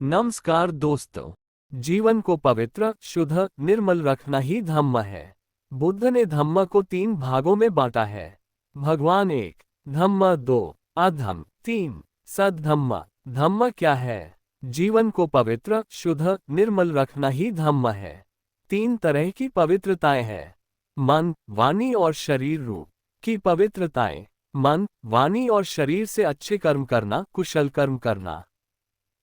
नमस्कार दोस्तों। जीवन को पवित्र, शुद्ध, निर्मल रखना ही धम्म है। बुद्ध ने धम्म को 3 भागों में बांटा है। भगवान 1, धम्म 2, अधम्म 3, सद्धम्म। धम्म क्या है? जीवन को पवित्र, शुद्ध, निर्मल रखना ही धम्म है। 3 तरह की पवित्रताएं हैं। मन, वाणी और शरीर रूप की पवित्रताएं। मन, वाणी और शरीर से अच्छे कर्म करना, कुशल कर्म करना।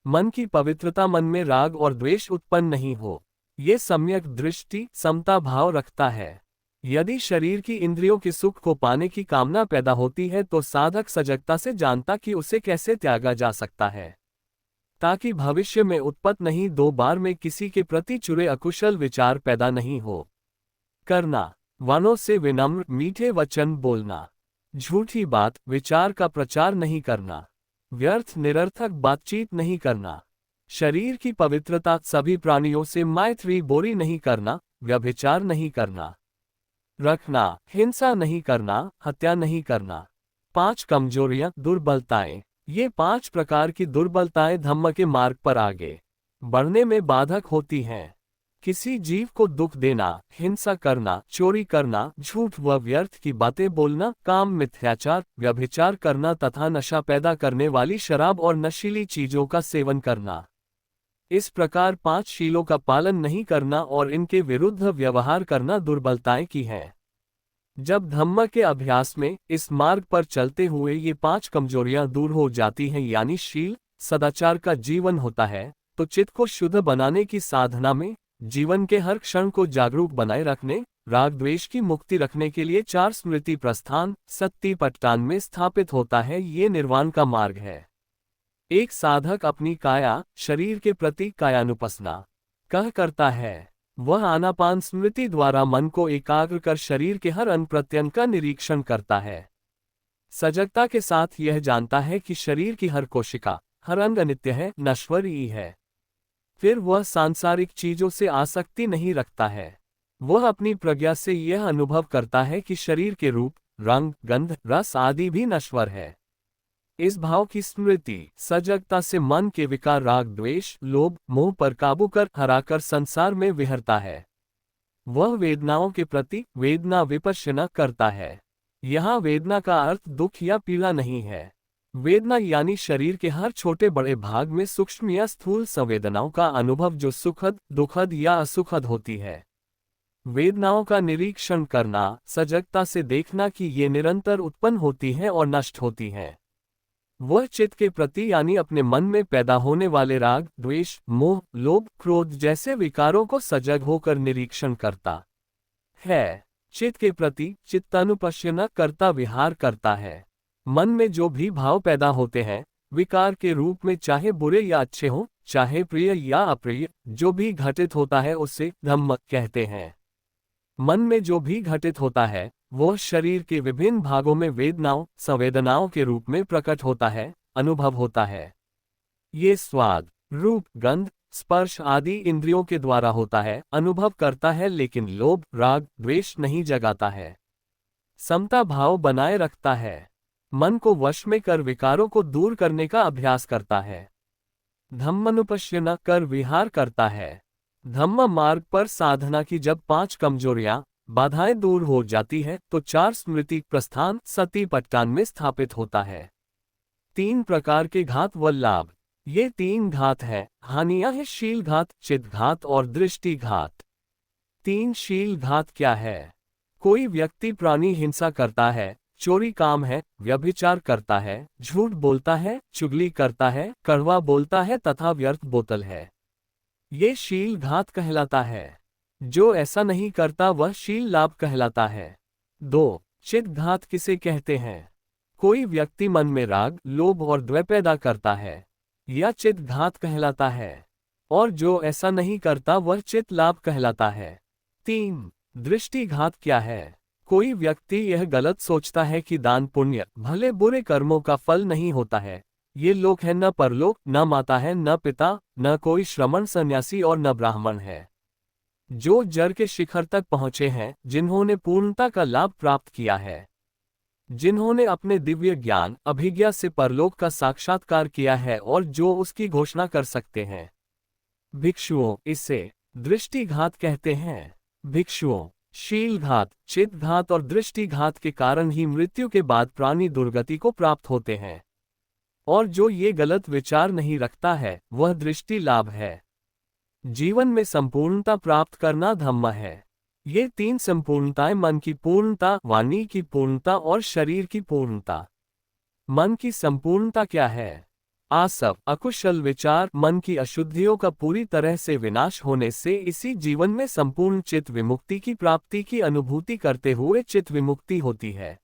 मन की पवित्रता, मन में राग और द्वेष उत्पन्न नहीं हो। ये सम्यक दृष्टि, समता भाव रखता है। यदि शरीर की इंद्रियों के सुख को पाने की कामना पैदा होती है तो साधक सजगता से जानता कि उसे कैसे त्यागा जा सकता है, ताकि भविष्य में उत्पत्त नहीं 2 बार में किसी के प्रति चुरे अकुशल विचार पैदा नहीं हो। करना, वनों से विनम्र मीठे वचन बोलना। झूठी बात, विचार का प्रचार नहीं करना। व्यर्थ निरर्थक बातचीत नहीं करना। शरीर की पवित्रता, सभी प्राणियों से मैत्री बोरी नहीं करना, व्यभिचार नहीं करना। रखना, हिंसा नहीं करना, हत्या नहीं करना। 5 कमजोरियां, दुर्बलताएं। ये 5 प्रकार की दुर्बलताएं धम्म के मार्ग पर आगे बढ़ने में बाधक होती हैं। किसी जीव को दुख देना, हिंसा करना, चोरी करना, झूठ व व्यर्थ की बातें बोलना, काम मिथ्याचार, व्यभिचार करना तथा नशा पैदा करने वाली शराब और नशीली चीजों का सेवन करना। इस प्रकार 5 शीलों का पालन नहीं करना और इनके विरुद्ध व्यवहार करना दुर्बलताएं की हैं। जब धम्म के अभ्यास में इस मार्ग पर चलते हुए ये 5 कमजोरियां दूर हो जाती हैं, यानी शील, सदाचार का जीवन होता है, तो चित्त को शुद्ध बनाने की साधना में, जीवन के हर क्षण को जागरूक बनाए रखने, राग द्वेष की मुक्ति रखने के लिए 4 स्मृति प्रस्थान सत्तिपट्टान में स्थापित होता है। ये निर्वाण का मार्ग है। एक साधक अपनी काया, शरीर के प्रति कायानुपसना कह करता है। वह आनापान स्मृति द्वारा मन को एकाग्र कर शरीर के हर अंग प्रत्यंग का निरीक्षण करता है। सजगता के साथ यह जानता है कि शरीर की हर कोशिका, हर अंग अनित्य है, नश्वर ही है। फिर वह सांसारिक चीजों से आसक्ति नहीं रखता है। वह अपनी प्रज्ञा से यह अनुभव करता है कि शरीर के रूप, रंग, गंध, रस आदि भी नश्वर है। इस भाव की स्मृति सजगता से मन के विकार राग द्वेष, लोभ, मोह पर काबू कर हराकर संसार में विहरता है। वह वेदनाओं के प्रति वेदना विपश्यना करता है। यहाँ वेदना का अर्थ दुख या पीड़ा नहीं है। वेदना यानी शरीर के हर छोटे बड़े भाग में सूक्ष्म या स्थूल संवेदनाओं का अनुभव जो सुखद, दुखद या असुखद होती है। वेदनाओं का निरीक्षण करना, सजगता से देखना कि ये निरंतर उत्पन्न होती हैं और नष्ट होती हैं। वह चित्त के प्रति यानी अपने मन में पैदा होने वाले राग, द्वेष, मोह, लोभ, क्रोध जैसे विकारों को सजग होकर निरीक्षण करता है। चित्त के प्रति चित्तानुपश्यना करता विहार करता है। मन में जो भी भाव पैदा होते हैं, विकार के रूप में, चाहे बुरे या अच्छे हों, चाहे प्रिय या अप्रिय, जो भी घटित होता है उसे धम्म कहते हैं। मन में जो भी घटित होता है वह शरीर के विभिन्न भागों में वेदनाओं, संवेदनाओं के रूप में प्रकट होता है, अनुभव होता है। ये स्वाद, रूप, गंध, स्पर्श आदि इंद्रियों के द्वारा होता है, अनुभव करता है, लेकिन लोभ, राग, द्वेष नहीं जगाता है। समता भाव बनाए रखता है। मन को वश में कर विकारों को दूर करने का अभ्यास करता है। धम्मानुपश्यना कर विहार करता है। धम्म मार्ग पर साधना की जब 5 कमजोरियां, बाधाएं दूर हो जाती है तो 4 स्मृति प्रस्थान सत्तिपट्टान में स्थापित होता है। 3 प्रकार के घात व लाभ। ये 3 घात है, हानियां है शील घात, चित्त घात और दृष्टि घात। 3 शील घात क्या है? कोई व्यक्ति प्राणी हिंसा करता है, चोरी काम है, व्यभिचार करता है, झूठ बोलता है, चुगली करता है, कड़वा बोलता है तथा व्यर्थ बोतल है। ये शील घात कहलाता है। जो ऐसा नहीं करता वह शील लाभ कहलाता है। 2. चित्त घात किसे कहते हैं? कोई व्यक्ति मन में राग, लोभ और द्वेष पैदा करता है, यह चित्त घात कहलाता है। और जो ऐसा नहीं करता वह चित्त लाभ कहलाता है। 3. दृष्टि घात क्या है? कोई व्यक्ति यह गलत सोचता है कि दान पुण्य, भले बुरे कर्मों का फल नहीं होता है। ये लोक है न परलोक, न माता है, न पिता, न कोई श्रमण सन्यासी और न ब्राह्मण है। जो जड़ के शिखर तक पहुँचे हैं, जिन्होंने पूर्णता का लाभ प्राप्त किया है। जिन्होंने अपने दिव्य ज्ञान अभिज्ञा से परलोक का साक्षात्कार किया है और जो उसकी घोषणा कर सकते हैं। भिक्षुओं, इसे दृष्टिघात कहते हैं। भिक्षुओं, शीलघात, चित्तघात और दृष्टिघात के कारण ही मृत्यु के बाद प्राणी दुर्गति को प्राप्त होते हैं। और जो ये गलत विचार नहीं रखता है वह दृष्टि लाभ है। जीवन में संपूर्णता प्राप्त करना धम्म है। ये तीन संपूर्णताएं मन की पूर्णता, वाणी की पूर्णता और शरीर की पूर्णता। मन की संपूर्णता क्या है? आसव, अकुशल विचार, मन की अशुद्धियों का पूरी तरह से विनाश होने से इसी जीवन में संपूर्ण चित्त विमुक्ति की प्राप्ति की अनुभूति करते हुए चित्त विमुक्ति होती है।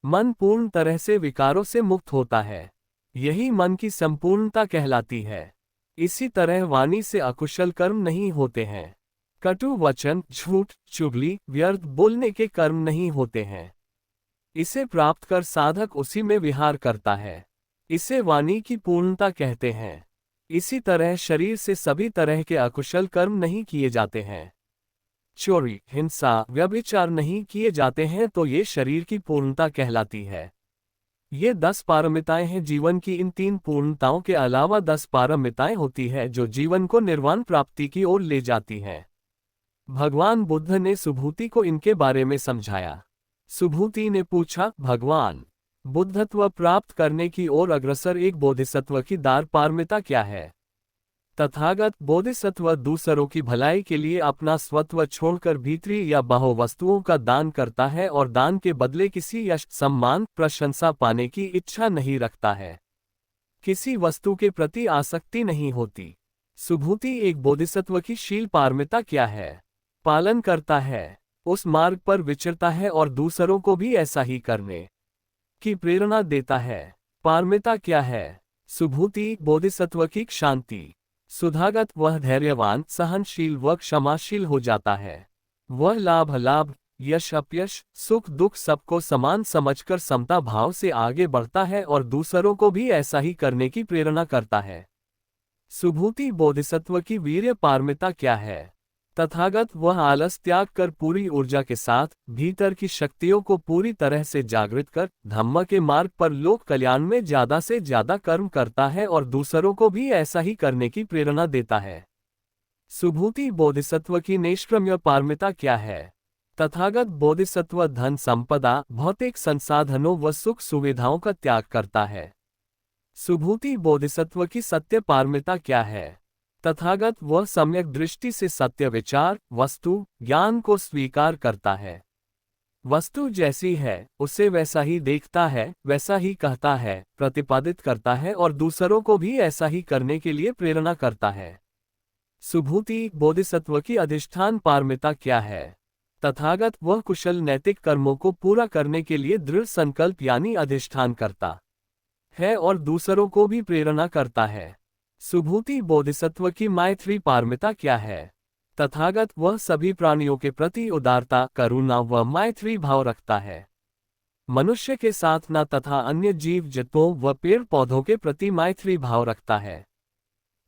मन पूर्ण तरह से विकारों से मुक्त होता है। यही मन की संपूर्णता कहलाती है। इसी तरह वाणी से अकुशल कर्म नहीं होते हैं। कटु वचन, झूठ, चुगली, व्यर्थ बोलने के कर्म नहीं होते हैं। इसे प्राप्त कर साधक उसी में विहार करता है। इसे वाणी की पूर्णता कहते हैं। इसी तरह शरीर से सभी तरह के अकुशल कर्म नहीं किए जाते हैं। चोरी, हिंसा, व्यभिचार नहीं किए जाते हैं तो ये शरीर की पूर्णता कहलाती है। ये 10 पारमिताएं हैं। जीवन की इन 3 पूर्णताओं के अलावा 10 पारमिताएं होती है जो जीवन को निर्वाण प्राप्ति की ओर ले जाती हैं। भगवान बुद्ध ने सुभूति को इनके बारे में समझाया। सुभूति ने पूछा, भगवान, बुद्धत्व प्राप्त करने की ओर अग्रसर एक बोधिसत्व की दार पारमिता क्या है? तथागत बोधिसत्व दूसरों की भलाई के लिए अपना स्वत्व छोड़कर भीतरी या बाह्य वस्तुओं का दान करता है और दान के बदले किसी यश, सम्मान, प्रशंसा पाने की इच्छा नहीं रखता है। किसी वस्तु के प्रति आसक्ति नहीं होती। सुभूति एक बोधिसत्व की शील पारमिता क्या है? पालन करता है, उस मार्ग पर विचरता है और दूसरों को भी ऐसा ही करने की प्रेरणा देता है। पारमिता क्या है? सुभूति बोधिसत्व की शांति। सुधागत वह धैर्यवान, सहनशील व क्षमाशील हो जाता है। वह लाभ अलाभ, यश अपयश, सुख दुख सबको समान समझकर समता भाव से आगे बढ़ता है और दूसरों को भी ऐसा ही करने की प्रेरणा करता है। सुभूति बोधिसत्व की वीर्य पारमिता क्या है? तथागत वह आलस त्याग कर पूरी ऊर्जा के साथ भीतर की शक्तियों को पूरी तरह से जागृत कर धम्म के मार्ग पर लोक कल्याण में ज्यादा से ज्यादा कर्म करता है और दूसरों को भी ऐसा ही करने की प्रेरणा देता है। सुभूति बोधिसत्व की निष्क्रम्य पारमिता क्या है? तथागत बोधिसत्व धन संपदा, भौतिक संसाधनों व सुख सुविधाओं का त्याग करता है। सुभूति बोधिसत्व की सत्य पारमिता क्या है? तथागत वह सम्यक दृष्टि से सत्य विचार, वस्तु, ज्ञान को स्वीकार करता है। वस्तु जैसी है उसे वैसा ही देखता है, वैसा ही कहता है, प्रतिपादित करता है और दूसरों को भी ऐसा ही करने के लिए प्रेरणा करता है। सुभूति बोधिसत्व की अधिष्ठान पारमिता क्या है? तथागत वह कुशल नैतिक कर्मों को पूरा करने के लिए दृढ़ संकल्प यानी अधिष्ठान करता है और दूसरों को भी प्रेरणा करता है। सुभूति बोधिसत्व की मैत्री पारमिता क्या है? तथागत वह सभी प्राणियों के प्रति उदारता, करुणा व मैत्री भाव रखता है। मनुष्य के साथ न तथा अन्य जीव जंतुओं व पेड़ पौधों के प्रति मैत्री भाव रखता है।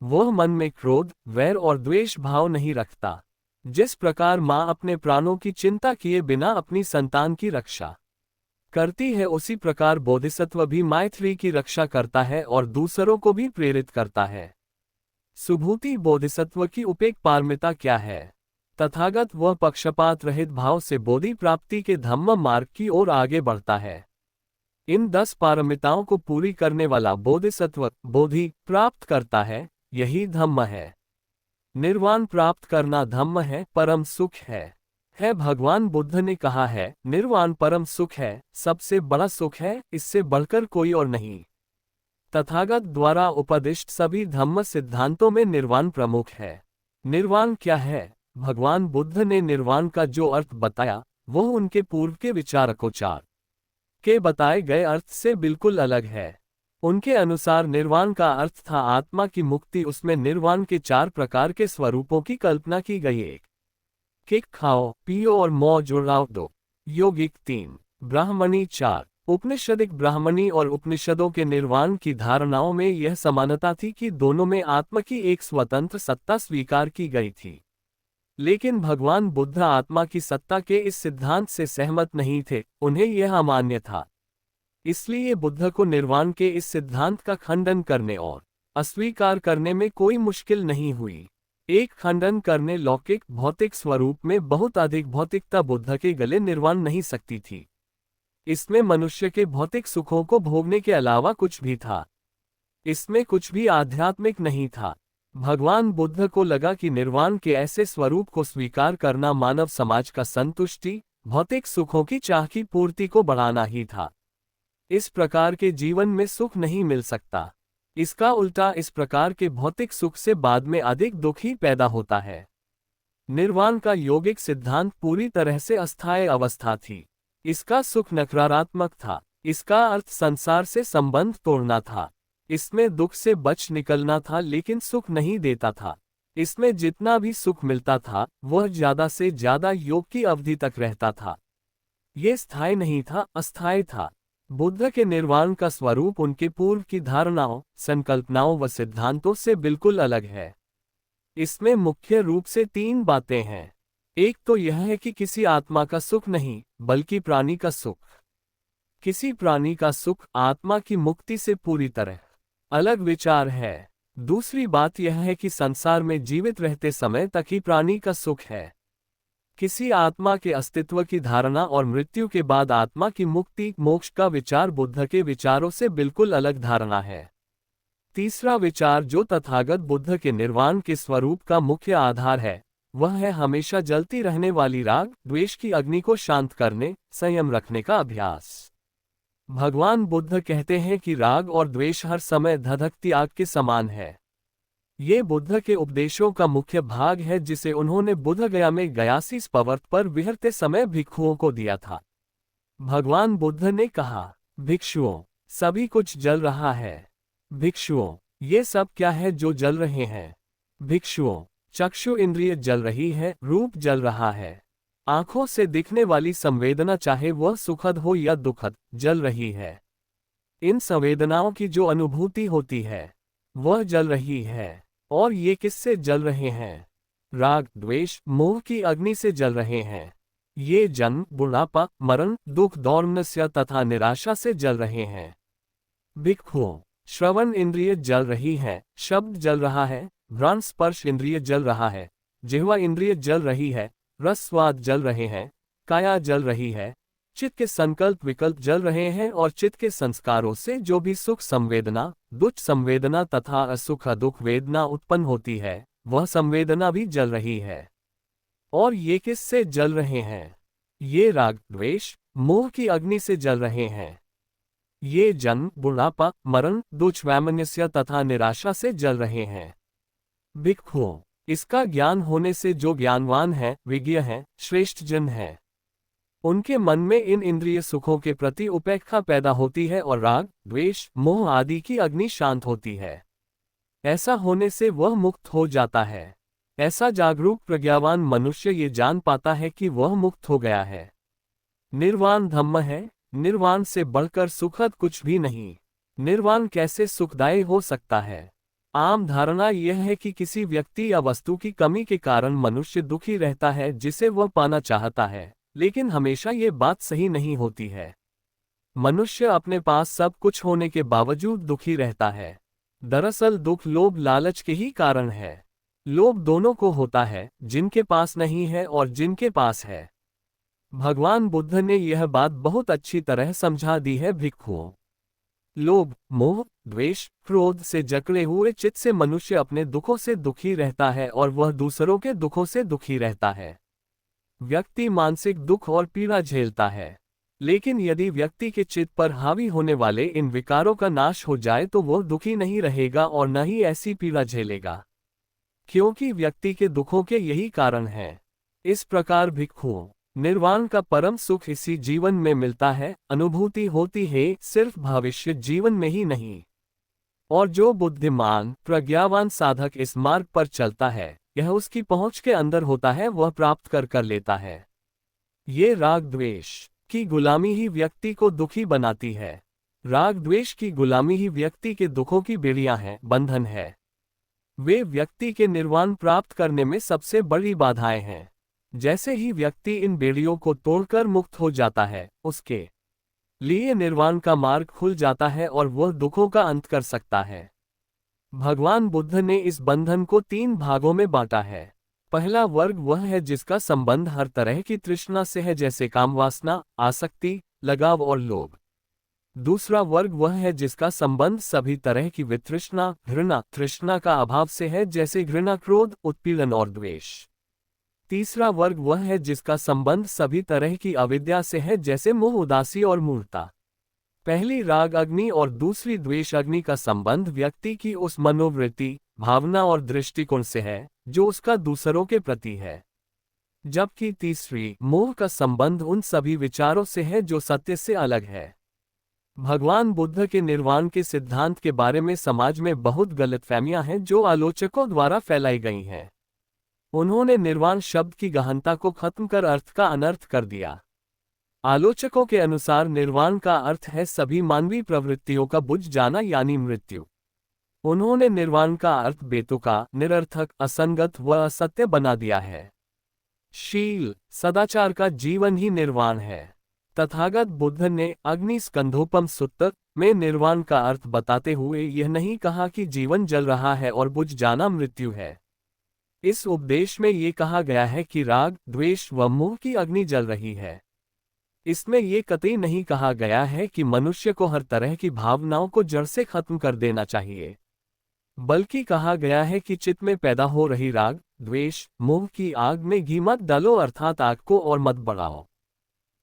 वह मन में क्रोध, वैर और द्वेष भाव नहीं रखता। जिस प्रकार माँ अपने प्राणों की चिंता किए बिना अपनी संतान की रक्षा करती है उसी प्रकार बोधिसत्व भी मैत्री की रक्षा करता है और दूसरों को भी प्रेरित करता है। सुभूति बोधिसत्व की उपेक पारमिता क्या है? तथागत वह पक्षपात रहित भाव से बोधि प्राप्ति के धम्म मार्ग की ओर आगे बढ़ता है। इन 10 पारमिताओं को पूरी करने वाला बोधिसत्व बोधि प्राप्त करता है, यही धम्म है। निर्वाण प्राप्त करना धम्म है, परम सुख है। भगवान बुद्ध ने कहा है, निर्वाण परम सुख है, सबसे बड़ा सुख है, इससे बढ़कर कोई और नहीं। तथागत द्वारा उपदिष्ट सभी धम्म सिद्धांतों में निर्वाण प्रमुख है। निर्वाण क्या है? भगवान बुद्ध ने निर्वाण का जो अर्थ बताया वह उनके पूर्व के विचारकोचार के बताए गए अर्थ से बिल्कुल अलग है। उनके अनुसार निर्वाण का अर्थ था आत्मा की मुक्ति। उसमें निर्वाण के 4 प्रकार के स्वरूपों की कल्पना की गई। 1 किक खाओ पियो और मौज उड़ाओ। 2 योगिक। 3 ब्राह्मणी। 4 उपनिषदिक। ब्राह्मणी और उपनिषदों के निर्वाण की धारणाओं में यह समानता थी कि दोनों में आत्मा की एक स्वतंत्र सत्ता स्वीकार की गई थी। लेकिन भगवान बुद्ध आत्मा की सत्ता के इस सिद्धांत से सहमत नहीं थे। उन्हें यह अमान्य था इसलिए बुद्ध को निर्वाण के इस सिद्धांत का खंडन करने और अस्वीकार करने में कोई मुश्किल नहीं हुई। एक खंडन करने लौकिक भौतिक स्वरूप में बहुत अधिक भौतिकता बुद्ध के गले निर्वाण नहीं सकती थी। इसमें मनुष्य के भौतिक सुखों को भोगने के अलावा कुछ भी था। इसमें कुछ भी आध्यात्मिक नहीं था। भगवान बुद्ध को लगा कि निर्वाण के ऐसे स्वरूप को स्वीकार करना मानव समाज का संतुष्टि, भौतिक सुखों की चाह की पूर्ति को बढ़ाना ही था। इस प्रकार के जीवन में सुख नहीं मिल सकता। इसका उल्टा इस प्रकार के भौतिक सुख से बाद में अधिक दुख ही पैदा होता है। निर्वाण का योगिक सिद्धांत पूरी तरह से अस्थायी अवस्था थी। इसका सुख नकारात्मक था। इसका अर्थ संसार से संबंध तोड़ना था। इसमें दुख से बच निकलना था, लेकिन सुख नहीं देता था। इसमें जितना भी सुख मिलता था वह ज्यादा से ज्यादा योग की अवधि तक रहता था। ये स्थायी नहीं था, अस्थायी था। बुद्ध के निर्वाण का स्वरूप उनके पूर्व की धारणाओं, संकल्पनाओं व सिद्धांतों से बिल्कुल अलग है। इसमें मुख्य रूप से 3 बातें हैं। एक तो यह है कि किसी आत्मा का सुख नहीं, बल्कि प्राणी का सुख। किसी प्राणी का सुख आत्मा की मुक्ति से पूरी तरह अलग विचार है। दूसरी बात यह है कि संसार में जीवित रहते समय तक ही प्राणी का सुख है। किसी आत्मा के अस्तित्व की धारणा और मृत्यु के बाद आत्मा की मुक्ति, मोक्ष का विचार बुद्ध के विचारों से बिल्कुल अलग धारणा है। तीसरा विचार जो तथागत बुद्ध के निर्वाण के स्वरूप का मुख्य आधार है, वह है हमेशा जलती रहने वाली राग द्वेष की अग्नि को शांत करने, संयम रखने का अभ्यास। भगवान बुद्ध कहते हैं कि राग और द्वेष हर समय धधकती आग के समान है। ये बुद्ध के उपदेशों का मुख्य भाग है, जिसे उन्होंने बुद्ध गया में गयासीस पर्वत पर विहरते समय भिक्षुओं को दिया था। भगवान बुद्ध ने कहा, भिक्षुओं, सभी कुछ जल रहा है। भिक्षुओं, ये सब क्या है जो जल रहे हैं? भिक्षुओं, चक्षु इंद्रिय जल रही है, रूप जल रहा है। आंखों से दिखने वाली संवेदना, चाहे वह सुखद हो या दुखद, जल रही है। इन संवेदनाओं की जो अनुभूति होती है वह जल रही है। और ये किससे जल रहे हैं? राग द्वेष मोह की अग्नि से जल रहे हैं। ये जन्म, बुढ़ापा, मरण, दुख, दौर्मनस्य तथा निराशा से जल रहे हैं। भिक्षुओं, श्रवण इंद्रिय जल रही है, शब्द जल रहा है, घ्राण स्पर्श इंद्रिय जल रहा है, जिह्वा इंद्रिय जल रही है, रस स्वाद जल रहे हैं, काया जल रही है, चित्त के संकल्प विकल्प जल रहे हैं और चित्त के संस्कारों से जो भी सुख संवेदना, दुख संवेदना तथा असुख दुख वेदना उत्पन्न होती है, वह संवेदना भी जल रही है। और ये किससे जल रहे हैं? ये राग द्वेष मोह की अग्नि से जल रहे हैं। ये जन्म, बुढ़ापा, मरण, दुख, वैमनस्य तथा निराशा से जल रहे हैं। भिक्षुओं, इसका ज्ञान होने से जो ज्ञानवान है, विज्ञ है, श्रेष्ठ जन है, उनके मन में इन इंद्रिय सुखों के प्रति उपेक्षा पैदा होती है और राग द्वेष मोह आदि की अग्नि शांत होती है। ऐसा होने से वह मुक्त हो जाता है। ऐसा जागरूक प्रज्ञावान मनुष्य ये जान पाता है कि वह मुक्त हो गया है। निर्वाण धम्म है। निर्वाण से बढ़कर सुखद कुछ भी नहीं। निर्वाण कैसे सुखदायी हो सकता है? आम धारणा यह है कि किसी व्यक्ति या वस्तु की कमी के कारण मनुष्य दुखी रहता है, जिसे वह पाना चाहता है, लेकिन हमेशा ये बात सही नहीं होती है। मनुष्य अपने पास सब कुछ होने के बावजूद दुखी रहता है। दरअसल दुख लोभ लालच के ही कारण है। लोभ दोनों को होता है, जिनके पास नहीं है और जिनके पास है। भगवान बुद्ध ने यह बात बहुत अच्छी तरह समझा दी है। भिक्षुओं, लोभ मोह द्वेष क्रोध से जकड़े हुए चित्त से मनुष्य अपने दुखों से दुखी रहता है और वह दूसरों के दुखों से दुखी रहता है। व्यक्ति मानसिक दुख और पीड़ा झेलता है, लेकिन यदि व्यक्ति के चित्त पर हावी होने वाले इन विकारों का नाश हो जाए तो वह दुखी नहीं रहेगा और न ही ऐसी पीड़ा झेलेगा, क्योंकि व्यक्ति के दुखों के यही कारण हैं। इस प्रकार भिक्षुओं, निर्वाण का परम सुख इसी जीवन में मिलता है, अनुभूति होती है, सिर्फ भविष्य जीवन में ही नहीं। और जो बुद्धिमान प्रज्ञावान साधक इस मार्ग पर चलता है, यह उसकी पहुंच के अंदर होता है, वह प्राप्त कर लेता है। ये राग द्वेष की गुलामी ही व्यक्ति को दुखी बनाती है। राग द्वेष की गुलामी ही व्यक्ति के दुखों की बेड़ियां हैं, बंधन है। वे व्यक्ति के निर्वाण प्राप्त करने में सबसे बड़ी बाधाएं हैं। जैसे ही व्यक्ति इन बेड़ियों को तोड़कर मुक्त हो जाता है, उसके लिए निर्वाण का मार्ग खुल जाता है और वह दुखों का अंत कर सकता है। भगवान बुद्ध ने इस बंधन को 3 भागों में बांटा है। पहला वर्ग वह है जिसका संबंध हर तरह की तृष्णा से है, जैसे कामवासना, आसक्ति, लगाव और लोभ। दूसरा वर्ग वह है जिसका संबंध सभी तरह की वितृष्णा, घृणा, तृष्णा का अभाव से है, जैसे घृणा, क्रोध, उत्पीड़न और द्वेष। तीसरा वर्ग वह है जिसका संबंध सभी तरह की अविद्या से है, जैसे मोह, उदासी और मूढ़ता। पहली राग अग्नि और दूसरी द्वेष अग्नि का संबंध व्यक्ति की उस मनोवृत्ति, भावना और दृष्टिकोण से है जो उसका दूसरों के प्रति है, जबकि तीसरी मोह का संबंध उन सभी विचारों से है जो सत्य से अलग है। भगवान बुद्ध के निर्वाण के सिद्धांत के बारे में समाज में बहुत गलतफहमियां हैं जो आलोचकों द्वारा फैलाई गई हैं। उन्होंने निर्वाण शब्द की गहनता को खत्म कर अर्थ का अनर्थ कर दिया। आलोचकों के अनुसार निर्वाण का अर्थ है सभी मानवीय प्रवृत्तियों का बुझ जाना, यानी मृत्यु। उन्होंने निर्वाण का अर्थ बेतुका, निरर्थक, असंगत व असत्य बना दिया है। शील, सदाचार का जीवन ही निर्वाण है। तथागत बुद्ध ने अग्नि स्कंधोपम सुत्त में निर्वाण का अर्थ बताते हुए यह नहीं कहा कि जीवन जल रहा है और बुझ जाना मृत्यु है। इस उपदेश में ये कहा गया है कि राग, द्वेष व मोह की अग्नि जल रही है। इसमें ये कतई नहीं कहा गया है कि मनुष्य को हर तरह की भावनाओं को जड़ से खत्म कर देना चाहिए, बल्कि कहा गया है कि चित्त में पैदा हो रही राग, द्वेष, मोह की आग में घी मत डालो, अर्थात आग को और मत बढ़ाओ।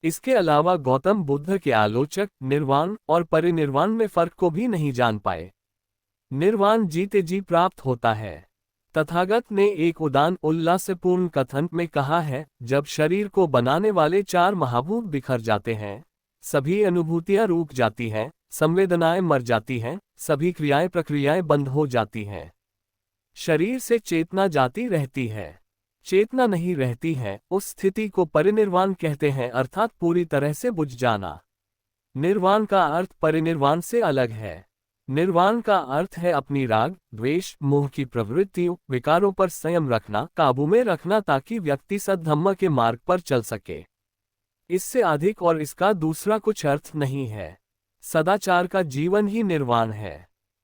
इसके अलावा गौतम बुद्ध के आलोचक निर्वाण और परिनिर्वाण में फर्क को भी नहीं जान पाए। निर्वाण जीते जी प्राप्त होता है। तथागत ने एक उदान उल्लासपूर्ण कथन में कहा है, जब शरीर को बनाने वाले 4 महाभूत बिखर जाते हैं, सभी अनुभूतियां रुक जाती हैं, संवेदनाएं मर जाती हैं, सभी क्रियाएं प्रक्रियाएं बंद हो जाती हैं, शरीर से चेतना जाती रहती है, चेतना नहीं रहती है, उस स्थिति को परिनिर्वाण कहते हैं, अर्थात पूरी तरह से बुझ जाना। निर्वाण का अर्थ परिनिर्वाण से अलग है। निर्वाण का अर्थ है अपनी राग, द्वेष, मोह की प्रवृत्तियों, विकारों पर संयम रखना, काबू में रखना, ताकि व्यक्ति सद्धम्म के मार्ग पर चल सके। इससे अधिक और इसका दूसरा कुछ अर्थ नहीं है। सदाचार का जीवन ही निर्वाण है।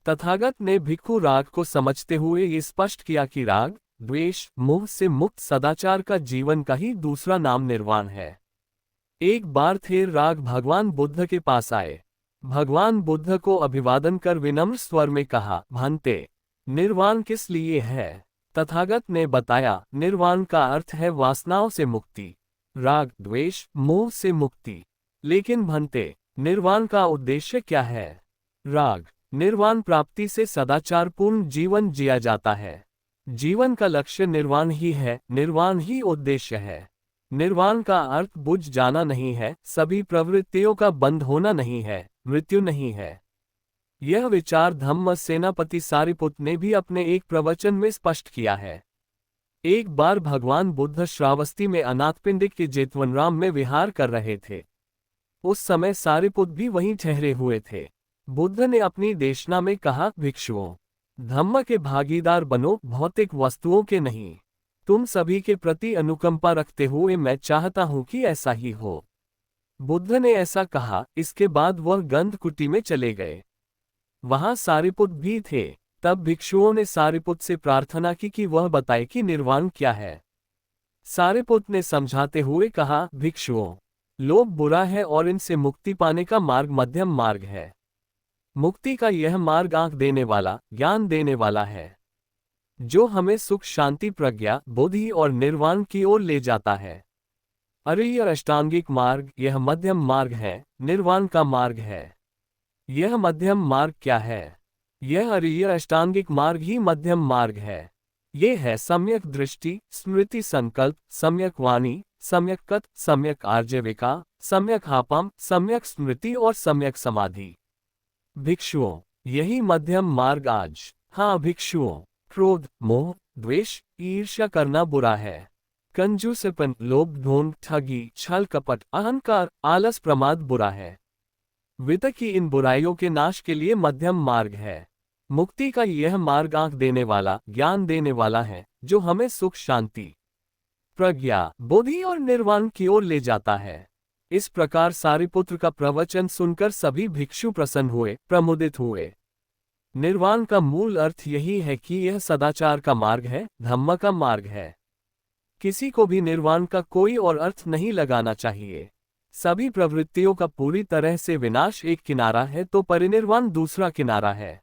तथागत ने भिक्खु राग को समझते हुए ये स्पष्ट किया कि राग, द्वेष, मोह से मुक्त सदाचार का जीवन का ही दूसरा नाम निर्वाण है। एक बार थेर राग भगवान बुद्ध के पास आए। भगवान बुद्ध को अभिवादन कर विनम्र स्वर में कहा, भांते, निर्वाण किस लिए है? तथागत ने बताया, निर्वाण का अर्थ है वासनाओं से मुक्ति, राग, द्वेष, मोह से मुक्ति। लेकिन भंते, निर्वाण का उद्देश्य क्या है? राग, निर्वाण प्राप्ति से सदाचारपूर्ण जीवन जिया जाता है। जीवन का लक्ष्य निर्वाण ही है, निर्वाण ही उद्देश्य है। निर्वाण का अर्थ बुझ जाना नहीं है, सभी प्रवृत्तियों का बंद होना नहीं है, मृत्यु नहीं है। यह विचार धम्म सेनापति सारिपुत ने भी अपने एक प्रवचन में स्पष्ट किया है। एक बार भगवान बुद्ध श्रावस्ती में अनाथपिंडिक के जेतवनराम में विहार कर रहे थे। उस समय सारिपुत भी वहीं ठहरे हुए थे। बुद्ध ने अपनी देशना में कहा, भिक्षुओं, धम्म के भागीदार बनो, भौतिक वस्तुओं के नहीं। तुम सभी के प्रति अनुकंपा रखते हुए मैं चाहता हूं कि ऐसा ही हो। बुद्ध ने ऐसा कहा। इसके बाद वह गंध कुटी में चले गए। वहां सारिपुत भी थे। तब भिक्षुओं ने सारिपुत से प्रार्थना की कि वह बताए कि निर्वाण क्या है। सारिपुत ने समझाते हुए कहा, भिक्षुओं, लोभ बुरा है और इनसे मुक्ति पाने का मार्ग मध्यम मार्ग है। मुक्ति का यह मार्ग आंख देने वाला, ज्ञान देने वाला है, जो हमें सुख, शांति, प्रज्ञा, बोधि और निर्वाण की ओर ले जाता है। आर्य अष्टांगिक मार्ग यह मध्यम मार्ग है, निर्वाण का मार्ग है। यह मध्यम मार्ग क्या है? यह आर्य अष्टांगिक मार्ग ही मध्यम मार्ग है। ये है सम्यक दृष्टि, स्मृति संकल्प, सम्यक वाणी, सम्यक कथ, सम्यक आर्जविका, सम्यक हापम, सम्यक स्मृति और सम्यक समाधि। भिक्षुओं, यही मध्यम मार्ग आज। हाँ भिक्षुओं, क्रोध, मोह, द्वेष, ईर्ष्या करना बुरा है। कंजूसपन, लोभ, ढोंग, ठगी, छल कपट, अहंकार, आलस, प्रमाद बुरा है। वित्त की इन बुराइयों के नाश के लिए मध्यम मार्ग है। मुक्ति का यह मार्ग आंख देने वाला, ज्ञान देने वाला है, जो हमें सुख, शांति, प्रज्ञा, बोधि और निर्वाण की ओर ले जाता है। इस प्रकार सारिपुत्र का प्रवचन सुनकर सभी भिक्षु प्रसन्न हुए, प्रमुदित हुए। निर्वाण का मूल अर्थ यही है कि यह सदाचार का मार्ग है, धम्म का मार्ग है। किसी को भी निर्वाण का कोई और अर्थ नहीं लगाना चाहिए। सभी प्रवृत्तियों का पूरी तरह से विनाश एक किनारा है तो परिनिर्वाण दूसरा किनारा है।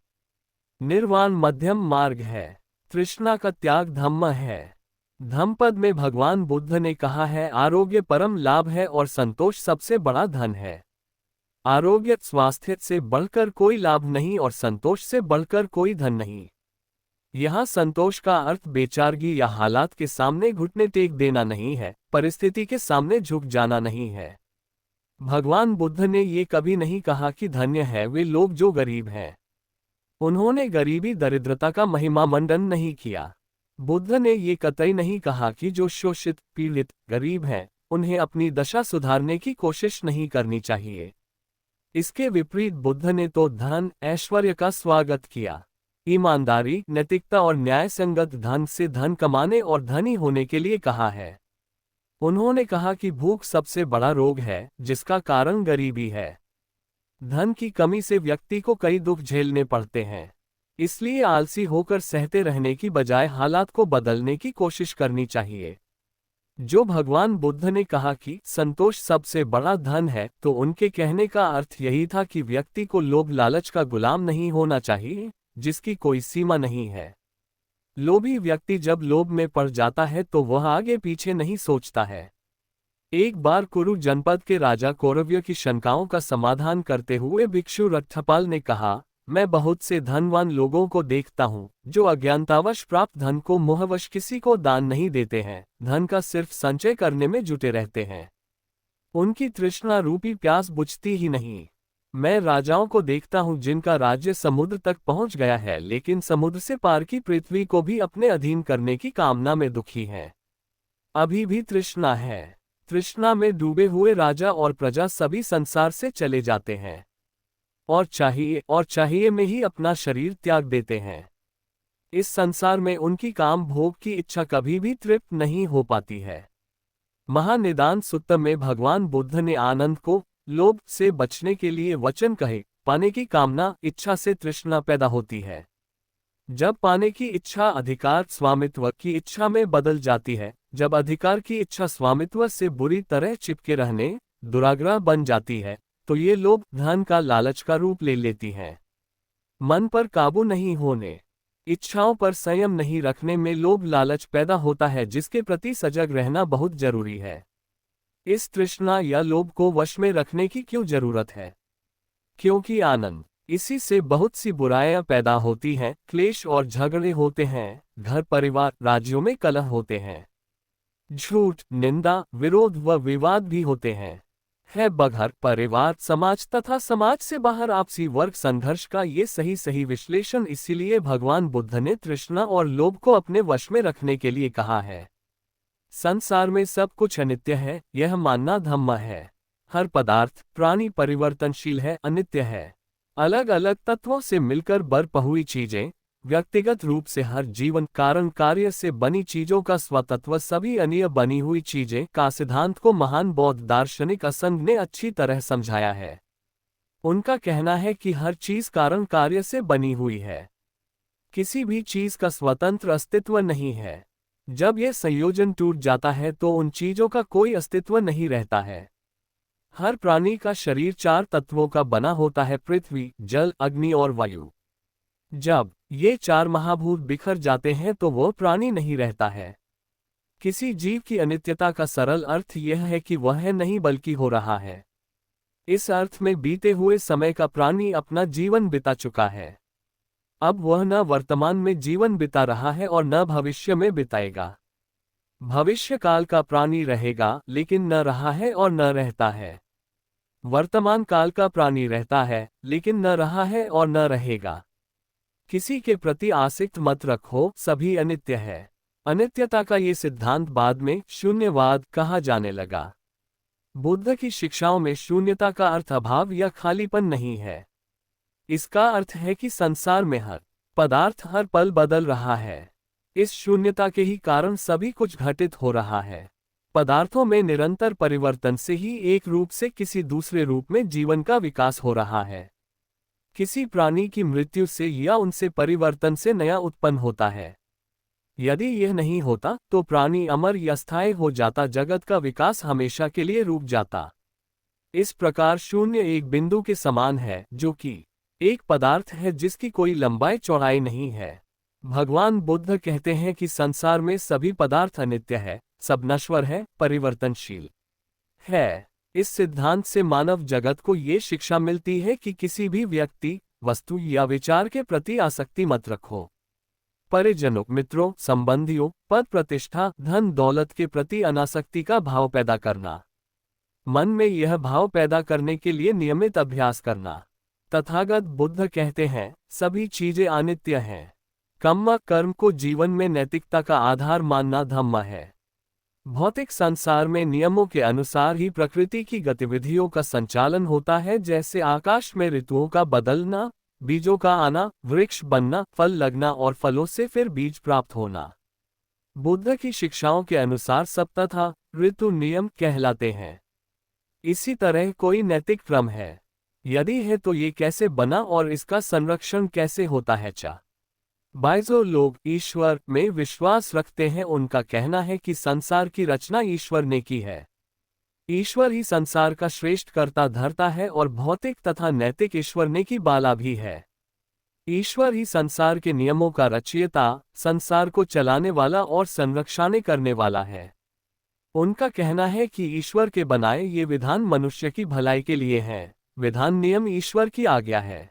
निर्वाण मध्यम मार्ग है। तृष्णा का त्याग धम्म है। धम्मपद में भगवान बुद्ध ने कहा है, आरोग्य परम लाभ है और संतोष सबसे बड़ा धन है। आरोग्य स्वास्थ्य से बढ़कर कोई लाभ नहीं और संतोष से बढ़कर कोई धन नहीं। यहाँ संतोष का अर्थ बेचारगी या हालात के सामने घुटने टेक देना नहीं है, परिस्थिति के सामने झुक जाना नहीं है। भगवान बुद्ध ने ये कभी नहीं कहा कि धन्य है वे लोग जो गरीब हैं। उन्होंने गरीबी दरिद्रता का महिमा मंडन नहीं किया। बुद्ध ने ये कतई नहीं कहा कि जो शोषित, पीड़ित, गरीब हैं, उन्हें अपनी दशा सुधारने की कोशिश नहीं करनी चाहिए। इसके विपरीत बुद्ध ने तो धन, ऐश्वर्य का स्वागत किया। ईमानदारी, नैतिकता और न्यायसंगत ढंग से धन कमाने और धनी होने के लिए कहा है। उन्होंने कहा कि भूख सबसे बड़ा रोग है, जिसका कारण गरीबी है। धन की कमी से व्यक्ति को कई दुख झेलने पड़ते हैं। इसलिए आलसी होकर सहते रहने की बजाय हालात को बदलने की कोशिश करनी चाहिए। जो भगवान बुद्ध ने कहा कि संतोष सबसे बड़ा धन है, तो उनके कहने का अर्थ यही था कि व्यक्ति को लोभ लालच का गुलाम नहीं होना चाहिए, जिसकी कोई सीमा नहीं है। लोभी व्यक्ति जब लोभ में पड़ जाता है तो वह आगे पीछे नहीं सोचता है। एक बार कुरु जनपद के राजा कौरव्य की शंकाओं का समाधान करते हुए भिक्षु रथपाल ने कहा, मैं बहुत से धनवान लोगों को देखता हूँ, जो अज्ञानतावश प्राप्त धन को मोहवश किसी को दान नहीं देते हैं, धन का सिर्फ संचय करने में जुटे रहते हैं। उनकी तृष्णा रूपी प्यास बुझती ही नहीं। मैं राजाओं को देखता हूँ जिनका राज्य समुद्र तक पहुँच गया है, लेकिन समुद्र से पार की पृथ्वी को भी अपने अधीन करने की कामना में दुखी हैं। अभी भी तृष्णा है। तृष्णा में डूबे हुए राजा और प्रजा सभी संसार से चले जाते हैं और चाहिए में ही अपना शरीर त्याग देते हैं। इस संसार में उनकी काम भोग की इच्छा कभी भी तृप्त नहीं हो पाती है। महानिदान सुत्त में भगवान बुद्ध ने आनंद को, लोभ से बचने के लिए वचन कहे, पाने की कामना, इच्छा से तृष्णा पैदा होती है। जब पाने की इच्छा अधिकार स्वामित्व की इच्छा में बदल जाती है, जब अधिकार की इच्छा स्वामित्व से बुरी तरह चिपके रहने, दुराग्रह बन जाती है, तो ये लोभ धन का लालच का रूप ले लेती हैं। मन पर काबू नहीं होने, इच्छाओं पर संयम नहीं रखने में लोभ लालच पैदा होता है, जिसके प्रति सजग रहना बहुत जरूरी है। इस तृष्णा या लोभ को वश में रखने की क्यों जरूरत है? क्योंकि आनंद, इसी से बहुत सी बुराइयां पैदा होती हैं, क्लेश और झगड़े होते हैं, घर परिवार राज्यों में कलह होते हैं, झूठ, निंदा, विरोध व विवाद भी होते हैं। है बघर, परिवार, समाज तथा समाज से बाहर आपसी वर्ग संघर्ष का ये सही विश्लेषण। इसीलिए भगवान बुद्ध ने तृष्णा और लोभ को अपने वश में रखने के लिए कहा है। संसार में सब कुछ अनित्य है, यह मानना धम्म है। हर पदार्थ, प्राणी परिवर्तनशील है, अनित्य है। अलग अलग तत्वों से मिलकर बर्प हुई चीजें, व्यक्तिगत रूप से हर जीवन कारण कार्य से बनी चीजों का स्वतत्व सभी अनिय बनी हुई चीजें का सिद्धांत को महान बौद्ध दार्शनिक असंग ने अच्छी तरह समझाया है। उनका कहना है कि हर चीज कारण कार्य से बनी हुई है। किसी भी चीज का स्वतंत्र अस्तित्व नहीं है। जब यह संयोजन टूट जाता है तो उन चीजों का कोई अस्तित्व नहीं रहता है। हर प्राणी का शरीर 4 तत्वों का बना होता है, पृथ्वी, जल, अग्नि और वायु। जब ये 4 महाभूत बिखर जाते हैं तो वो प्राणी नहीं रहता है। किसी जीव की अनित्यता का सरल अर्थ यह है कि वह है नहीं बल्कि हो रहा है। इस अर्थ में बीते हुए समय का प्राणी अपना जीवन बिता चुका है। अब वह न वर्तमान में जीवन बिता रहा है और न भविष्य में बिताएगा। भविष्य काल का प्राणी रहेगा लेकिन न रहा है और न रहता है। वर्तमान काल का प्राणी रहता है लेकिन न रहा है और न रहेगा। किसी के प्रति आसक्त मत रखो, सभी अनित्य है। अनित्यता का ये सिद्धांत बाद में शून्यवाद कहा जाने लगा। बुद्ध की शिक्षाओं में शून्यता का अर्थ अभाव या खालीपन नहीं है। इसका अर्थ है कि संसार में हर पदार्थ हर पल बदल रहा है। इस शून्यता के ही कारण सभी कुछ घटित हो रहा है। पदार्थों में निरंतर परिवर्तन से ही एक रूप से किसी दूसरे रूप में जीवन का विकास हो रहा है। किसी प्राणी की मृत्यु से या उनसे परिवर्तन से नया उत्पन्न होता है। यदि यह नहीं होता तो प्राणी अमर या स्थायी हो जाता, जगत का विकास हमेशा के लिए रुक जाता। इस प्रकार शून्य एक बिंदु के समान है, जो कि एक पदार्थ है जिसकी कोई लंबाई चौड़ाई नहीं है। भगवान बुद्ध कहते हैं कि संसार में सभी पदार्थ अनित्य है, सब नश्वर है, परिवर्तनशील है। इस सिद्धांत से मानव जगत को ये शिक्षा मिलती है कि किसी भी व्यक्ति, वस्तु या विचार के प्रति आसक्ति मत रखो। परिजनों, मित्रों, संबंधियों, पद प्रतिष्ठा, धन दौलत के प्रति अनासक्ति का भाव पैदा करना। मन में यह भाव पैदा करने के लिए नियमित अभ्यास करना। तथागत बुद्ध कहते हैं, सभी चीजें अनित्य हैं। कर्म को जीवन में नैतिकता का आधार मानना धम्म है। भौतिक संसार में नियमों के अनुसार ही प्रकृति की गतिविधियों का संचालन होता है, जैसे आकाश में ऋतुओं का बदलना, बीजों का आना, वृक्ष बनना, फल लगना और फलों से फिर बीज प्राप्त होना। बुद्ध की शिक्षाओं के अनुसार सब तथा ऋतु नियम कहलाते हैं। इसी तरह कोई नैतिक क्रम है, यदि है तो ये कैसे बना और इसका संरक्षण कैसे होता है। जो लोग ईश्वर में विश्वास रखते हैं, उनका कहना है कि संसार की रचना ईश्वर ने की है। ईश्वर ही संसार का श्रेष्ठ कर्ता धर्ता है और भौतिक तथा नैतिक ईश्वर ने की बाला भी है। ईश्वर ही संसार के नियमों का रचयिता, संसार को चलाने वाला और संरक्षण करने वाला है। उनका कहना है कि ईश्वर के बनाए ये विधान मनुष्य की भलाई के लिए हैं। विधान नियम ईश्वर की आज्ञा है,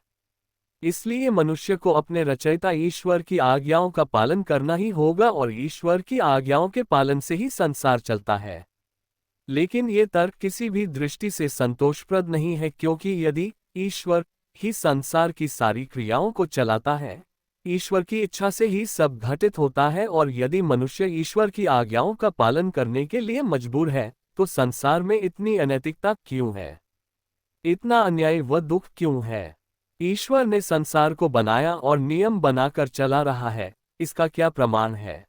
इसलिए मनुष्य को अपने रचयिता ईश्वर की आज्ञाओं का पालन करना ही होगा और ईश्वर की आज्ञाओं के पालन से ही संसार चलता है। लेकिन ये तर्क किसी भी दृष्टि से संतोषप्रद नहीं है, क्योंकि यदि ईश्वर ही संसार की सारी क्रियाओं को चलाता है, ईश्वर की इच्छा से ही सब घटित होता है, और यदि मनुष्य ईश्वर की आज्ञाओं का पालन करने के लिए मजबूर है, तो संसार में इतनी अनैतिकता क्यों है, इतना अन्याय व दुख क्यों है? ईश्वर ने संसार को बनाया और नियम बनाकर चला रहा है, इसका क्या प्रमाण है?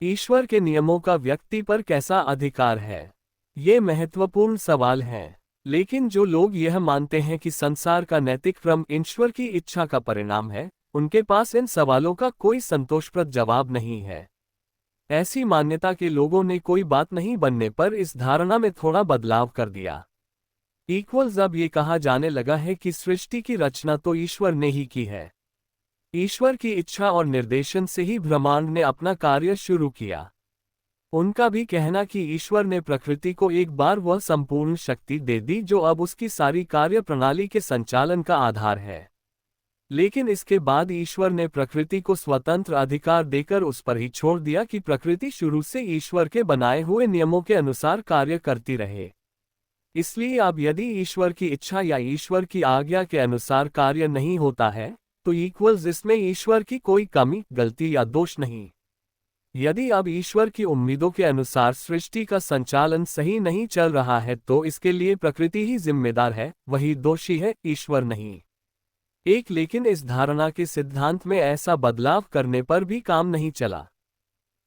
ईश्वर के नियमों का व्यक्ति पर कैसा अधिकार है? ये महत्वपूर्ण सवाल हैं। लेकिन जो लोग यह मानते हैं कि संसार का नैतिक क्रम ईश्वर की इच्छा का परिणाम है, उनके पास इन सवालों का कोई संतोषप्रद जवाब नहीं है। ऐसी मान्यता के लोगों ने कोई बात नहीं बनने पर इस धारणा में थोड़ा बदलाव कर दिया। अब ये कहा जाने लगा है कि सृष्टि की रचना तो ईश्वर ने ही की है। ईश्वर की इच्छा और निर्देशन से ही ब्रह्मांड ने अपना कार्य शुरू किया। उनका भी कहना कि ईश्वर ने प्रकृति को एक बार वह संपूर्ण शक्ति दे दी जो अब उसकी सारी कार्य प्रणाली के संचालन का आधार है। लेकिन इसके बाद ईश्वर ने प्रकृति को स्वतंत्र अधिकार देकर उस पर ही छोड़ दिया कि प्रकृति शुरू से ईश्वर के बनाए हुए नियमों के अनुसार कार्य करती रहे। इसलिए अब यदि ईश्वर की इच्छा या ईश्वर की आज्ञा के अनुसार कार्य नहीं होता है, तो इसमें ईश्वर की कोई कमी, गलती या दोष नहीं। यदि अब ईश्वर की उम्मीदों के अनुसार सृष्टि का संचालन सही नहीं चल रहा है, तो इसके लिए प्रकृति ही जिम्मेदार है, वही दोषी है, ईश्वर नहीं। लेकिन इस धारणा के सिद्धांत में ऐसा बदलाव करने पर भी काम नहीं चला,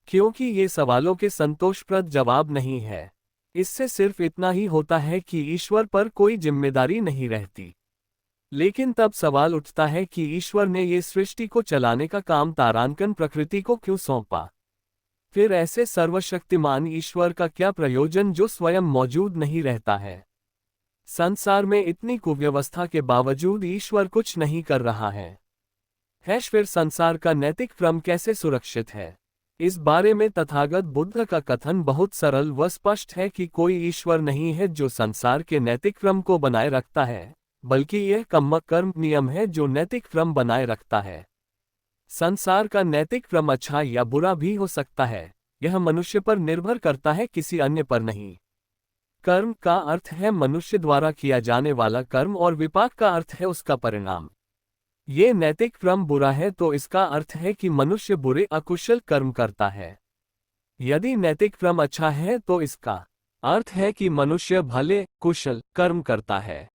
क्योंकि ये सवालों के संतोषप्रद जवाब नहीं है। इससे सिर्फ इतना ही होता है कि ईश्वर पर कोई जिम्मेदारी नहीं रहती। लेकिन तब सवाल उठता है कि ईश्वर ने ये सृष्टि को चलाने का काम तारांकन प्रकृति को क्यों सौंपा? फिर ऐसे सर्वशक्तिमान ईश्वर का क्या प्रयोजन जो स्वयं मौजूद नहीं रहता है? संसार में इतनी कुव्यवस्था के बावजूद ईश्वर कुछ नहीं कर रहा है। फिर संसार का नैतिक क्रम कैसे सुरक्षित है? इस बारे में तथागत बुद्ध का कथन बहुत सरल व स्पष्ट है कि कोई ईश्वर नहीं है जो संसार के नैतिक क्रम को बनाए रखता है, बल्कि यह कर्म नियम है जो नैतिक क्रम बनाए रखता है। संसार का नैतिक क्रम अच्छा या बुरा भी हो सकता है, यह मनुष्य पर निर्भर करता है, किसी अन्य पर नहीं। कर्म का अर्थ है मनुष्य द्वारा किया जाने वाला कर्म और विपाक का अर्थ है उसका परिणाम। ये नैतिक क्रम बुरा है तो इसका अर्थ है कि मनुष्य बुरे अकुशल कर्म करता है। यदि नैतिक क्रम अच्छा है तो इसका अर्थ है कि मनुष्य भले कुशल कर्म करता है।